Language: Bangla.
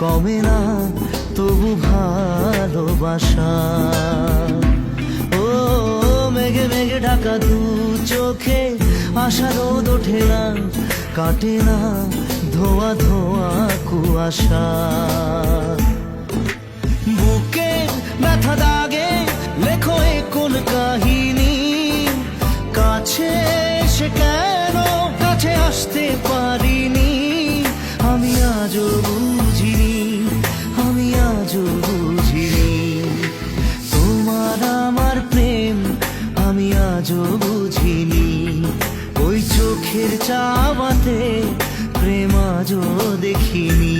কমে না তবু ভালোবাসা। ও মেঘে মেঘে ঢাকা দু চোখে আশা রোদ ওঠে না, কাটে না ধোয়া ধোয়া কুয়াশা। বুকে ব্যথা দাগে লেখো এ কোন কাহিনী, কাছে এসে কেন কাছে আসতে পারিনি। আমি আজও বুঝিনি, আমি আজও বুঝিনি তোমার আমার প্রেম, আমি আজও বুঝিনি। ওই চোখের চাওয়াতে প্রেম আজও দেখিনি।